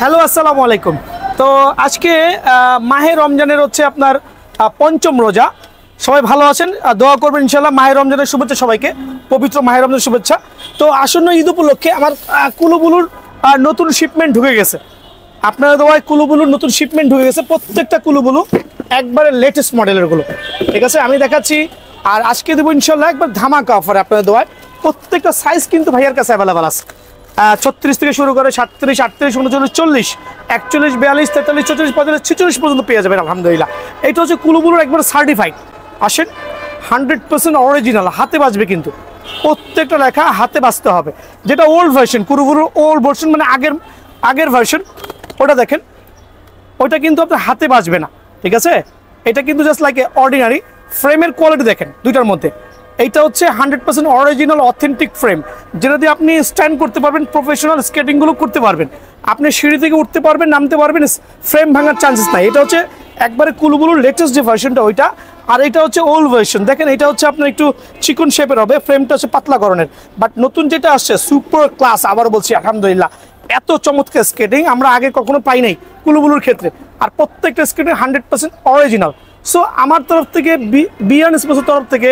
Hello, আসসালামু আলাইকুম। তো আজকে মাহে রমজানের হচ্ছে আপনার পঞ্চম রোজা। সবাই ভালো আছেন, দোয়া করবেন ইনশাল্লাহ। মাহে রমজানের শুভেচ্ছা সবাইকে, পবিত্র মাহে রমজানের শুভেচ্ছা। তো আসন্ন ঈদ উপলক্ষে আমার কুলুবুলুর নতুন শিপমেন্ট ঢুকে গেছে। আপনারা দোয়ায় কুলুবুলুর নতুন শিপমেন্ট ঢুকে গেছে। প্রত্যেকটা কুলুবুলু একবারে লেটেস্ট মডেলের গুলো, ঠিক আছে, আমি দেখাচ্ছি। আর আজকে দেবো ইনশাল্লাহ একবার ধামাকা অফার। আপনাদের দোয়ায় প্রত্যেকটা সাইজ কিন্তু ভাইয়ার কাছে অ্যাভেলেবেল আছে। 36 থেকে শুরু করে 37, 38, 39, 40, 41, 42, 43, 44, 45, 46 পর্যন্ত পেয়ে যাবেন আলহামদুলিল্লাহ। এটা হচ্ছে কুলুবুলুর একবার সার্টিফাইড। আসেন, 100% অরিজিনাল, হাতে বাজবে কিন্তু প্রত্যেকটা লেখা হাতে বাজতে হবে। যেটা ওল্ড ভার্সন, কুলুবুলুর ওল্ড ভার্সন মানে আগের ভার্সন, ওটা দেখেন, ওইটা কিন্তু আপনার হাতে বাজবে না, ঠিক আছে। এটা কিন্তু জাস্ট লাইক অর্ডিনারি। ফ্রেমের কোয়ালিটি দেখেন দুইটার মধ্যে। এইটা হচ্ছে 100% অরিজিনাল অথেন্টিক ফ্রেম, যেটা দিয়ে আপনি স্ট্যান্ড করতে পারবেন, প্রফেশনাল স্কেটিংগুলো করতে পারবেন, আপনি সিঁড়ি থেকে উঠতে পারবেন, নামতে পারবেন, ফ্রেম ভাঙার চান্সেস নাই। এটা হচ্ছে একবারে কুলুবুলুর লেটেস্ট যে ভার্সনটা ওইটা। আর এটা হচ্ছে ওল্ড ভার্সন। দেখেন, এটা হচ্ছে আপনার একটু চিকন শেপের হবে, ফ্রেমটা হচ্ছে পাতলা ধরনের। বাট নতুন যেটা আসছে সুপার ক্লাস, আবার বলছি আলহামদুলিল্লাহ, এত চমৎকার স্কেটিং আমরা আগে কখনো পাই নাই কুলুবুলুর ক্ষেত্রে। আর প্রত্যেকটা স্কেটিং 100% অরিজিনাল। সো আমার তরফ থেকে, বিয়ান স্পোর্টসের তরফ থেকে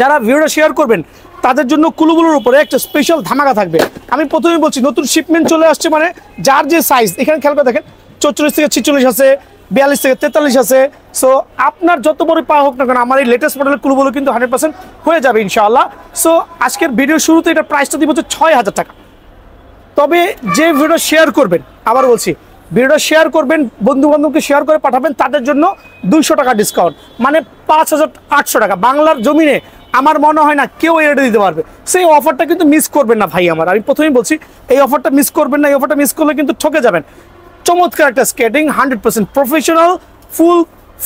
যারা ভিডিওটা শেয়ার করবেন তাদের জন্য কুলুবুলুর উপরে একটা স্পেশাল ধামাকা থাকবে। আমি প্রথমেই বলছি, নতুন শিপমেন্ট চলে আসছে, মানে যার যে সাইজ, এখানে খেয়াল করে দেখেন 44 থেকে 46 আছে, 42 থেকে 43 আছে। সো আপনার যত বড় পা হোক না কেন, আমার এই লেটেস্ট মডেলের কুলুবুলু কিন্তু 100% হয়ে যাবে ইনশাআল্লাহ। সো আজকের ভিডিও শুরুতে এটা প্রাইসটা দিব হচ্ছে 6000 টাকা। তবে যে ভিডিও শেয়ার করবেন, আবার বলছি, ভিডিওটা শেয়ার করবেন, বন্ধু বান্ধবকে শেয়ার করে পাঠাবেন, তাদের জন্য 200 টাকা ডিসকাউন্ট, মানে 5800 টাকা। বাংলার জমিনে আমার মনে হয় না কেউ এই রেটে দিতে পারবে। সেই অফারটা কিন্তু মিস করবেন না ভাই আমার, আমি প্রথমেই বলছি, এই অফারটা মিস করবেন না। এই অফারটা মিস করলে কিন্তু ঠকে যাবেন। চমৎকার একটা স্কেটিং, 100% প্রফেশনাল, ফুল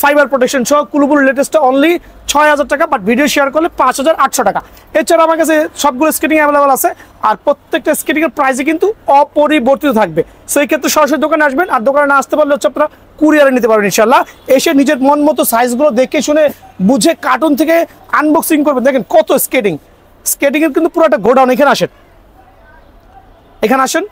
ফাইবার প্রোটেকশন সহ কুলুবুলুর লেটেস্টটা অনলি 6000 টাকা, বাট ভিডিও শেয়ার করলে 5800 টাকা। এছাড়া আমার কাছে সবগুলো স্কেটিং অ্যাভেলেবল আছে, আর প্রত্যেকটা স্কেটিংয়ের প্রাইসে কিন্তু অপরিবর্তিত থাকবে। সেই ক্ষেত্রে সরাসরি দোকানে আসবেন, আর দোকানে না আসতে পারলে হচ্ছে আপনারা কুরিয়ারে নিতে পারবেন ইনশাল্লাহ। এসে নিজের মন মতো সাইজগুলো দেখে শুনে বুঝে কার্টুন থেকে আনবক্সিং করবেন। দেখেন কত স্কেটিংয়ের কিন্তু পুরো একটা গোডাউন। এখানে আসেন,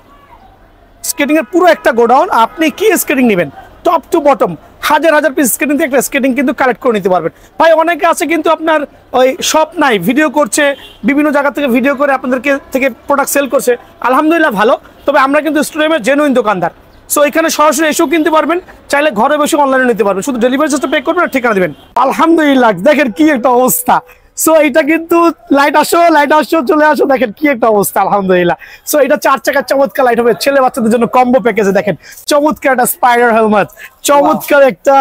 স্কেটিংয়ের পুরো একটা গোডাউন। আপনি কি স্কেটিং নেবেন, টপ টু বটম হাজার পিস স্কেটিং দিয়ে একটা স্কেটিং কিন্তু কালেক্ট করে নিতে পারবেন। ভাই অনেকে আছে কিন্তু আপনার ওই শপ নাই, ভিডিও করছে, বিভিন্ন জায়গা থেকে ভিডিও করে আপনাদেরকে থেকে প্রোডাক্ট সেল করছে, আলহামদুলিল্লাহ ভালো। তবে আমরা কিন্তু স্টুডিয়ামের জেনুইন দোকানদার। সো এখানে সরাসরি এসেও কিনতে পারবেন, চাইলে ঘরে বসে অনলাইনে নিতে পারবেন। শুধু ডেলিভারি চার্জটা পে করবেন আর ঠিকানা দেবেন। আলহামদুলিল্লাহ, দেখেন কি একটা অবস্থা। সো এটা কিন্তু লাইট আসো চলে আসো, দেখেন কি একটা অবস্থা আলহামদুলিল্লাহ। সো এটা 4 চাকার চমৎকার লাইট হবে, ছেলে বাচ্চাদের জন্য কম্বো প্যাকেজে। দেখেন চমৎকার একটা স্পাইডার হেলমেট, চমৎকার একটা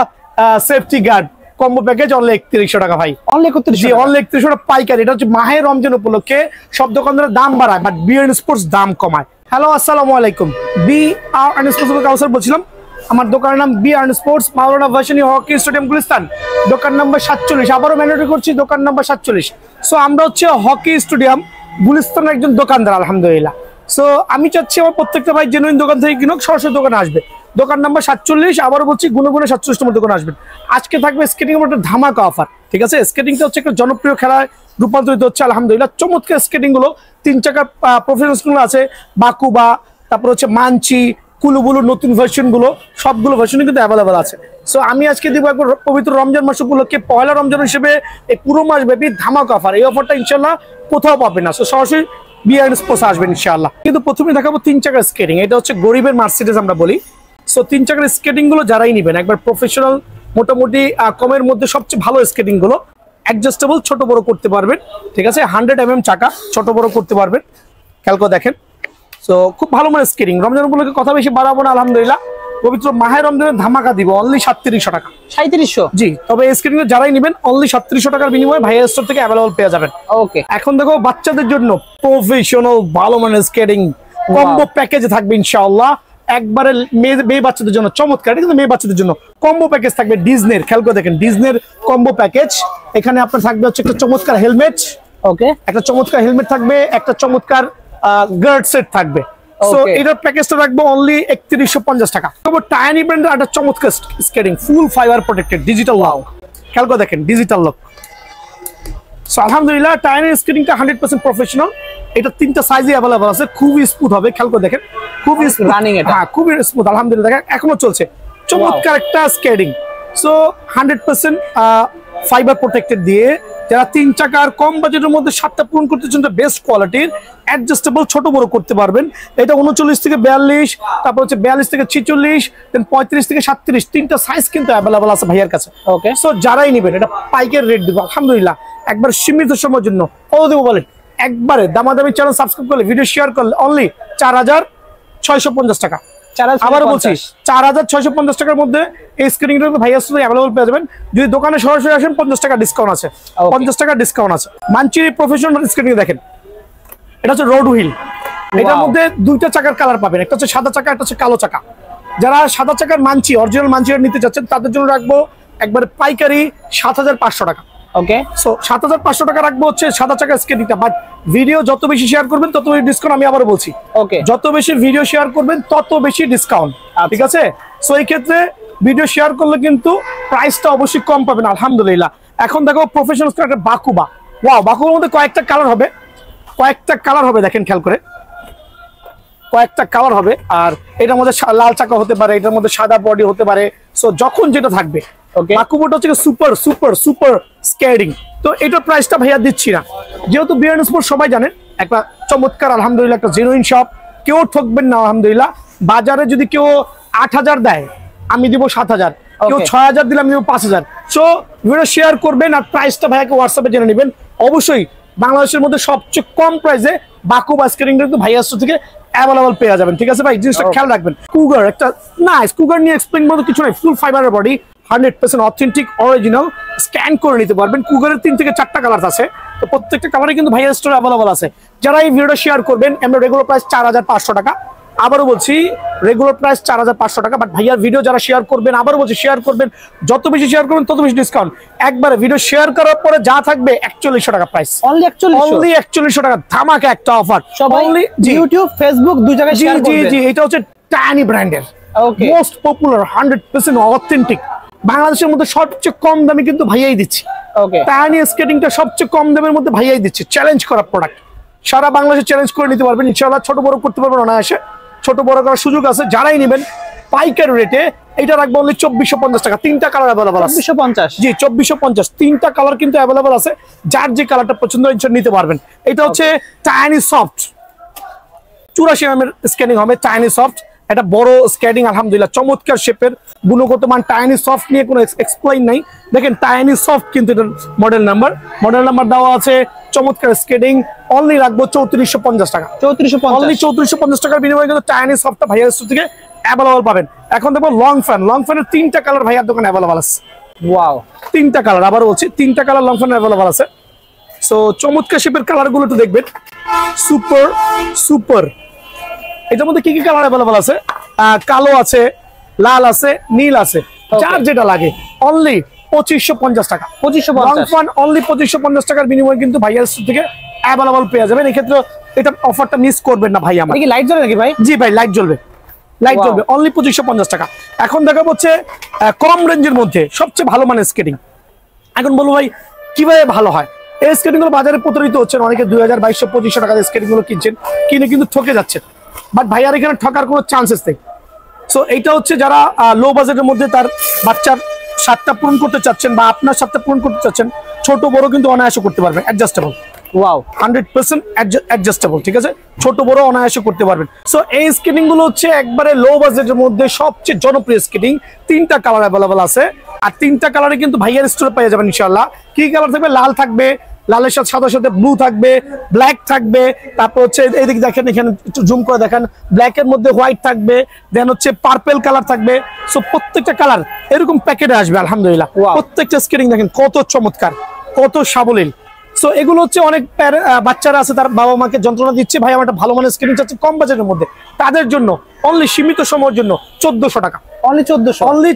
safety guard combo package, only 3100 টাকা ভাই। অনলি 3100 টাকা পাইকারি। এটা হচ্ছে মাহে রমজান উপলক্ষে সব দোকানদারের দাম বাড়ায়, বাট বিয়ান স্পোর্টস দাম কমায়। হ্যালো, আসসালামু আলাইকুম। বিআরএন স্পোর্টস কাউন্সিলর বলছিলাম। আমার দোকানের নাম বিআরএন স্পোর্টস, মাওলানা ভার্সিটি হকি স্টেডিয়াম গুলিস্তান, দোকান নাম্বার 47। আবারও ম্যান্ডেটরি করছি, দোকান নাম্বার 47। সো আমরা হচ্ছে হকি স্টেডিয়াম গুলিস্তানের একজন দোকানদার আলহামদুলিল্লাহ। সো আমি চাচ্ছি আমার প্রত্যেকটা ভাই জেনুইন দোকান থেকে কিনুক, সরাসরি দোকানে আসবে। দোকান নাম্বার 47, আবারও বলছি, গুনে 47 নম্বর দোকানে আসবেন। আজকে থাকবে স্কেটিং এর একটা ধামাকা অফার, ঠিক আছে। স্কেটিংটা হচ্ছে একটা জনপ্রিয় খেলায় রূপান্তরিত হচ্ছে আলহামদুলিল্লাহ। চমৎকার স্কেটিং গুলো, 3 চাকার প্রফেশনাল গুলো আছে, বাকুবা, তারপর হচ্ছে মানচি, কুলুবুলুর নতুন ভার্সন গুলো, সবগুলো ভার্সনই কিন্তু অ্যাভেলেবল আছে। সো আমি আজকে দিব একবার পবিত্র রমজান মাস উপলক্ষে, পয়লা রমজান হিসেবে এই পুরো মাস ব্যাপী ধামাকা অফার। এই অফারটা ইনশাল্লাহ কোথাও পাবেন না। সো সরাসরি বিআরএন স্পোর্টস আসবেন ইনশাআল্লাহ। কিন্তু প্রথমে দেখাবো 3 চাকার স্কেটিং। এটা হচ্ছে গরিবের মার্সিডিজ আমরা বলি। সো 3 চাকার স্কেটিং গুলো যারাই নেবেন, একবার প্রফেশনাল, মোটামুটি কমের মধ্যে সবচেয়ে ভালো স্কেটিং গুলো, অ্যাডজাস্টেবল, ছোট বড় করতে পারবেন, ঠিক আছে। 100 চাকা, ছোট বড় করতে পারবেন। খেয়াল করে দেখেন। সো খুব ভালো মানে স্কেটিং। রমজান উপলক্ষে কথা বেশি বাড়াবো না আলহামদুলিল্লাহ। পবিত্র মাহে রমজানের ধামাকা দিব, অনলি 3700 টাকা। 3700? জি। তবে এই স্কেটিং যারাই নেবেন অনলি 3700 টাকার বিনিময়ে ভাইয়ের স্টোর থেকে অ্যাভেলেবল পেয়ে যাবেন। ওকে। এখন দেখো বাচ্চাদের জন্য প্রফেশনাল ভালো মানের স্কেটিং কম্বো প্যাকেজে থাকবে ইনশাআল্লাহ। একবারে মেয়ে বাচ্চাদের জন্য চমৎকার, কিন্তু মেয়ে বাচ্চাদের জন্য কম্বো প্যাকেজ থাকবে ডিজনের। খেয়াল করে দেখেন, ডিজনের কম্বো প্যাকেজ। এখানে আপনার থাকবে হচ্ছে একটা চমৎকার হেলমেট, ওকে, একটা চমৎকার হেলমেট থাকবে, একটা চমৎকার গার্ড সেট থাকবে। সো এটার প্যাকেজটা রাখবো অনলি 3150 টাকা। তবে টাইনি ব্র্যান্ডের একটা চমৎকার স্কেটিং, ফুল ফাইবার প্রোটেক্টেড, ডিজিটাল লক। খেয়াল করে দেখেন, ডিজিটাল লক। সো আলহামদুলিল্লাহ টাইনি স্কেটিংটা 100% প্রফেশনাল। এটা তিনটা সাইজে অ্যাভেলেবল আছে, খুবই স্মুথ হবে, খেয়াল করে দেখেন, খুবই রানিং এটা, হ্যাঁ খুবই স্মুথ আলহামদুলিল্লাহ, দেখেন এখনো চলছে, চমৎকার একটা স্কেডিং। সো 100% ফাইবার প্রোটেক্টেড দিয়ে যারা 3 চাকার কম বাজেটের মধ্যে 7টা পূরণ করতে চান, বেস্ট কোয়ালিটির অ্যাডজাস্টেবল ছোট বড় করতে পারবেন। এটা 39 থেকে 42, তারপর হচ্ছে 42 থেকে 46, দেন 35 থেকে 37, তিনটা সাইজ কিন্তু অ্যাভেলেবল আছে ভাইয়ার কাছে। ওকে, সো যারাই নেবেন এটা পাইকারি রেট দিব আলহামদুলিল্লাহ, একবার সীমিত সময়ের জন্য। কত দেবো বলেন? একবারে দামাদামি চ্যানেল সাবস্ক্রাইব করলে, ভিডিও শেয়ার করলে অনলি 4650 টাকা। আবার বলছি 4650 টাকার মধ্যে এই স্ক্রিনটা ভাইয়ার সাথে अवेलेबल পেয়ে যাবেন। যদি দোকানে সরাসরি আসেন 50 টাকা ডিসকাউন্ট আছে, 50 টাকা ডিসকাউন্ট আছে। মানচিরি প্রফেশনাল স্ক্রিন দেখেন, এটা হচ্ছে রোড হুইল, এটার মধ্যে দুইটা চাকার কালার পাবেন, একটা হচ্ছে সাদা চাকা, একটা হচ্ছে কালো চাকা। যারা সাদা চাকার মানচি অরিজিনাল মানচিটা নিতে চাচ্ছেন তাদের জন্য রাখবো একবারে পাইকারি 7500 টাকা। ওকে, সো 7500 টাকা রাখবো হচ্ছে সাদা চাকার স্কেটিংটা। বাট ভিডিও যত বেশি শেয়ার করবেন তত বেশি ডিসকাউন্ট, আমি আবারও বলছি। ওকে, যত বেশি ভিডিও শেয়ার করবেন তত বেশি ডিসকাউন্ট, ঠিক আছে? সো এই ক্ষেত্রে ভিডিও শেয়ার করলে কিন্তু প্রাইসটা অবশ্যই কম পাবেন আলহামদুলিল্লাহ। এখন দেখো প্রফেশনাল একটা বাকুবা, ওয়াও, বাকুবার মধ্যে কয়েকটা কালার হবে, কয়েকটা কালার হবে, দেখেন খেয়াল করে, কয়েকটা কালার হবে। আর এটার মধ্যে লাল চাকা হতে পারে, এটার মধ্যে সাদা বডি হতে পারে, সো যখন যেটা থাকবে। বাকুবোটা হচ্ছে সুপার সুপার সুপার স্কেডিং। তো এটার প্রাইসটা ভাইয়া দিচ্ছি না, যেহেতু বিয়ার স্পোর্ট সবাই জানেন একটা চমৎকার আলহামদুলিল্লাহ একটা জেনুইন শপ, কেউ ঠকবেন না আলহামদুলিল্লাহ। বাজারে যদি কেউ 8000 দেয় আমি দিব 7000, কেউ 6000 দিলে আমি দিব 5000। সো ভিডিও শেয়ার করবেন আর প্রাইসটা ভাইয়াকে হোয়াটসঅ্যাপে জেনে নেবেন। অবশ্যই বাংলাদেশের মধ্যে সবচেয়ে কম প্রাইসে বাকুবা স্কেটিংটা কিন্তু ভাইয়ার থেকে অ্যাভেলেবল পেয়ে যাবেন, ঠিক আছে ভাই? জিনিসটা খেয়াল রাখবেন। কুগার একটা নাইস, কুগার নিয়ে এক্সপ্লেইন মতো কিছু নাই, ফুল ফাইবারের বডি, 100% অথেন্টিক অরিজিনাল, স্ক্যান করে নিতে পারবেন। কুগারের 3 থেকে 4টা কালার আছে, তো প্রত্যেকটা কালারে কিন্তু ভাইয়ার স্টোরে অ্যাভেলেবল আছে। যারা এই ভিডিওটা শেয়ার করবেন, আমরা রেগুলার প্রাইস 4500 টাকা, আবারও বলছি রেগুলার প্রাইস 4500 টাকা। বাট ভাইয়ার ভিডিও যারা শেয়ার করবেন, আবারও বলছি শেয়ার করবেন, যত বেশি শেয়ার করবেন তত বেশি ডিসকাউন্ট। একবারে ভিডিও শেয়ার করার পরে যা থাকবে 4100 টাকা প্রাইস, অনলি 4100 টাকা, ধামাকা একটা অফার। অনলি ইউটিউব ফেসবুক দুই জায়গায় শেয়ার করবেন। জি জি, এটা হচ্ছে টাইনি ব্র্যান্ডের মোস্ট পপুলার 100% অথেন্টিক, বাংলাদেশের মধ্যে সবচেয়ে কম দামে কিন্তু ভাইয়াই দিচ্ছি। ওকে, টাইনি স্কেটিংটা সবচেয়ে কম দামের মধ্যে ভাইয়াই দিচ্ছি, চ্যালেঞ্জ করা প্রোডাক্ট, সারা বাংলাদেশে চ্যালেঞ্জ করে নিতে পারবেন ইনশাআল্লাহ। ছোট বড় করতে পারবেন অনায়াসে, ছোট বড় করার সুযোগ আছে। যারাই নেবেন পাইকারি রেটে এটা রাখবো অনলি 2450 টাকা। 3টা কালার অ্যাভেলেবল আছে, 2450, জি 2450, 3টা কালার কিন্তু অ্যাভেলেবল আছে। যার যে কালারটা পছন্দ ইনশাআল্লাহ নিতে পারবেন। এটা হচ্ছে টাইনি সফট 84 mm স্ক্যানিং হবে, টাইনি সফট, এটা বড় স্কেটিং আলহামদুলিল্লাহ, চমৎকার শেপের, গুণগত মান। টাইনি সফট নিয়ে কোনো এক্সপ্লেইন নাই, দেখেন টাইনি সফট কিন্তু এটার মডেল নাম্বার দেওয়া আছে। চমৎকার স্কেটিং, অনলি রাখবো 3450 টাকা। 3450 টাকার বিনিময়ে কিন্তু টাইনি সফটটা ভাইয়ার থেকে অ্যাভেলেবল পাবেন। এখন দেখবো লং ফ্যানের 3টা কালার ভাইয়ার দোকানে অ্যাভেলেবল আছে। ওয়াও, 3টা কালার, আবার বলছি 3টা কালার লং ফ্যান অ্যাভেলেবল আছে। সো চমৎকার শেপের কালারগুলো একটু দেখবেন, সুপার সুপার। এটার মধ্যে কি কি কালার অ্যাভেলেবল আছে? কালো আছে, লাল আছে, নীল আছে, যার যেটা লাগে। অনলি 2550 টাকা, 2550 অনলি 2550 টাকার বিনিময়ে কিন্তু ভাইয়ার থেকে অ্যাভেলেবল পেয়ে যাবেন। এই ক্ষেত্রে এটা অফারটা মিস করবেন না ভাই। আমার কি লাইট জ্বলবে নাকি ভাই? জি ভাই, লাইট জ্বলবে, লাইট জ্বলবে, অনলি 2550 টাকা। এখন দেখাবো হচ্ছে কম রেঞ্জের মধ্যে সবচেয়ে ভালো মানের স্কেটিং। এখন বলবো ভাই কিভাবে ভালো হয়? এই স্কেটিং গুলো বাজারে প্রতারিত হচ্ছেন, অনেকে 2000, 2200, 2500 টাকার স্কেটিং গুলো কিনছেন, কিনে কিন্তু ঠকে যাচ্ছেন। বাট ভাইয়ার এখানে ঠকার কোনো চান্সেস নেই। সো এইটা হচ্ছে যারা লো বাজেটের মধ্যে তার বাচ্চার 7টা পূরণ করতে চাচ্ছেন বা আপনার 7টা পূরণ করতে চাচ্ছেন, ছোট বড় কিন্তু অনায়াসে করতে পারবেন, অ্যাডজাস্টেবল। ওয়াও, 100% অ্যাডজাস্টেবল, ঠিক আছে? ছোট বড় অনায়াসে করতে পারবেন। সো এই স্কেটিং গুলো হচ্ছে একবারে লো বাজেটের মধ্যে সবচেয়ে জনপ্রিয় স্কেটিং। 3টা কালার অ্যাভেলেবল আছে, আর 3টা কালারে কিন্তু ভাইয়ার স্টোরে পেয়ে যাবেন ইনশাআল্লাহ। কি কালার থাকবে? লাল থাকবে, লালের সাথে সাদার সাথে ব্লু থাকবে, ব্ল্যাক থাকবে, তারপর হচ্ছে এইদিকে দেখেন, এখানে একটু জুম করে দেখেন, ব্ল্যাকের মধ্যে হোয়াইট থাকবে, দেন হচ্ছে পার্পেল কালার থাকবে। সো প্রত্যেকটা কালার এরকম প্যাকেটে আসবে আলহামদুলিল্লাহ। প্রত্যেকটা স্কেটিং দেখেন কত চমৎকার, কত সাবলীল। সো এগুলো হচ্ছে অনেক বাচ্চারা আছে তার বাবা মাকে যন্ত্রণা দিচ্ছে, ভাই আমার একটা ভালো মানের স্কেটিং চাচ্ছে কম বাজেটের মধ্যে, তাদের জন্য অনলি সীমিত সময়ের জন্য 1400 টাকা, অনলি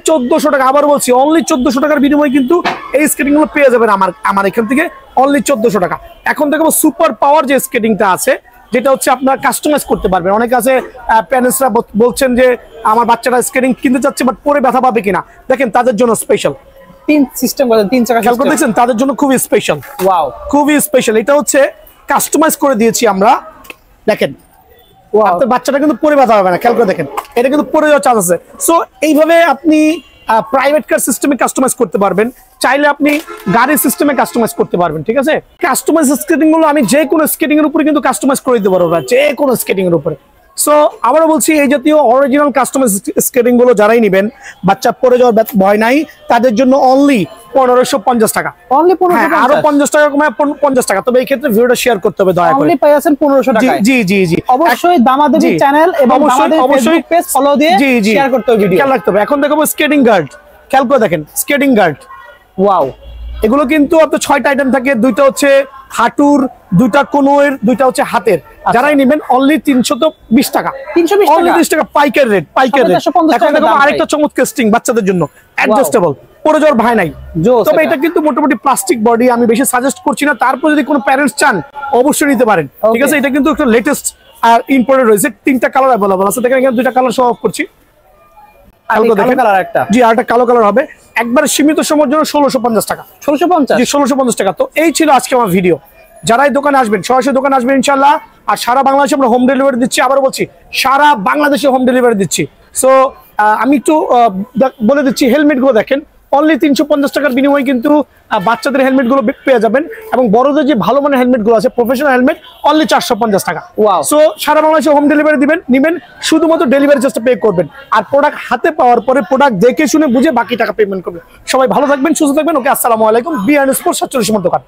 1400 টাকা। আবার বলছি অনলি 1400 টাকার বিনিময়ে কিন্তু এই স্কেটিং গুলো পেয়ে যাবেন আমার এখান থেকে, অনলি 1400 টাকা। এখন দেখো সুপার পাওয়ার যে স্কেটিংটা আছে, যেটা হচ্ছে আপনারা কাস্টমাইজ করতে পারবেন। অনেকে আছে প্যারেন্টসরা বলছেন যে আমার বাচ্চাটা স্কেটিং কিনতে চাচ্ছে বাট পরে ব্যথা পাবে কিনা, দেখেন তাদের জন্য স্পেশাল সিস্টেম করে 3 চাকা দেখছেন, তাদের জন্য খুবই স্পেশাল। ওয়াও, খুবই স্পেশাল। এটা হচ্ছে কাস্টমাইজ করে দিয়েছি আমরা দেখেন আপনার বাচ্চাটা কিন্তু পরে ব্যথা হবে না, খেয়াল করে দেখেন এটা কিন্তু পরে যাওয়ার চান্স আছে। সো এইভাবে আপনি প্রাইভেট কার সিস্টেমে কাস্টমাইজ করতে পারবেন, চাইলে আপনি গাড়ির সিস্টেমে কাস্টমাইজ করতে পারবেন। ঠিক আছে, কাস্টমাইজ স্কেটিং গুলো আমি যে কোনো স্কেটিং এর উপরে কিন্তু কাস্টমাইজ করে দিতে পারবো, যে কোনো স্কেটিং এর উপরে। সো আবারও বলছি, এই জাতীয় অরিজিনাল কাস্টমাইজ স্কেটিং গুলো যারাই নেবেন, বাচ্চা পরে যাওয়ার ভয় নাই, তাদের জন্য অনলি 1550 টাকা। অনলি 1550, আরো 50 টাকা কমায় 50 টাকা। তবে এই ক্ষেত্রে ভিডিওটা শেয়ার করতে হবে দয়া করে। অনলি পাইছেন 1500 টাকা। জি জি জি, অবশ্যই দামাদামি চ্যানেল এবং দামাদামি ফেসবুক পেজ ফলো দিয়ে শেয়ার করতে হবে, ভিডিও খেয়াল রাখতে হবে। এখন দেখাবো স্কেটিং গার্ড, খেয়াল করে দেখেন স্কেটিং গার্ড। ওয়াও, এগুলো কিন্তু আপনার 6টা আইটেম থাকে, 2টা হচ্ছে হাঁটুর, 2টা কোনোয়ের, 2টা হচ্ছে হাতের। যারাই নেবেন অনলি 320 টাকা, 320 টাকা পাইকারি রেট, পাইকারি রেট। এখন দেখো আরেকটা চমৎকার স্ট্রিং বাচ্চাদের জন্য, অ্যাডজাস্টেবল, পরে যাওয়ার ভয় নাই। তবে এটা কিন্তু মোটামুটি প্লাস্টিক বডি, আমি বেশি সাজেস্ট করছি না। তারপর যদি কোনো প্যারেন্টস চান অবশ্যই নিতে পারেন। ঠিক আছে, এটা কিন্তু একটা লেটেস্ট আর ইম্পোর্টেড রয়েছে। 3টা কালার অ্যাভেলেবল আছে, দেখেন এখানে 2টা কালার শো অফ করছি। জি, আরেকটা কালো কালার হবে, একবার সীমিত সময়ের জন্য 1650 টাকা। 1650? জি, 1650 টাকা। তো এই ছিল আজকে আমার ভিডিও। যারাই দোকানে আসবেন, সরাসরি দোকানে আসবেন ইনশাল্লাহ। আর সারা বাংলাদেশে আমরা হোম ডেলিভারি দিচ্ছি, আবারও বলছি সারা বাংলাদেশে হোম ডেলিভারি দিচ্ছি। সো আমি একটু বলে দিচ্ছি, হেলমেট গুলো দেখেন অনলি 350 টাকার বিনিময়ে কিন্তু বাচ্চাদের হেলমেট গুলো পেয়ে যাবেন, এবং বড়দের যে ভালো মানের হেলমেট গুলো আছে, প্রফেশনাল হেলমেট, অনলি 450 টাকা। সো সারা বাংলাদেশে হোম ডেলিভারি নিবেন, শুধুমাত্র ডেলিভারি চার্জটা পে করবেন। আর প্রোডাক্ট হাতে পাওয়ার পরে প্রোডাক্ট দেখে শুনে বুঝে বাকি টাকা পেমেন্ট করবেন। সবাই ভালো থাকবেন, সুস্থ থাকবেন। ওকে, আসসালামু আলাইকুম। বিআরএন স্পোর্টস 47 নম্বর দোকান।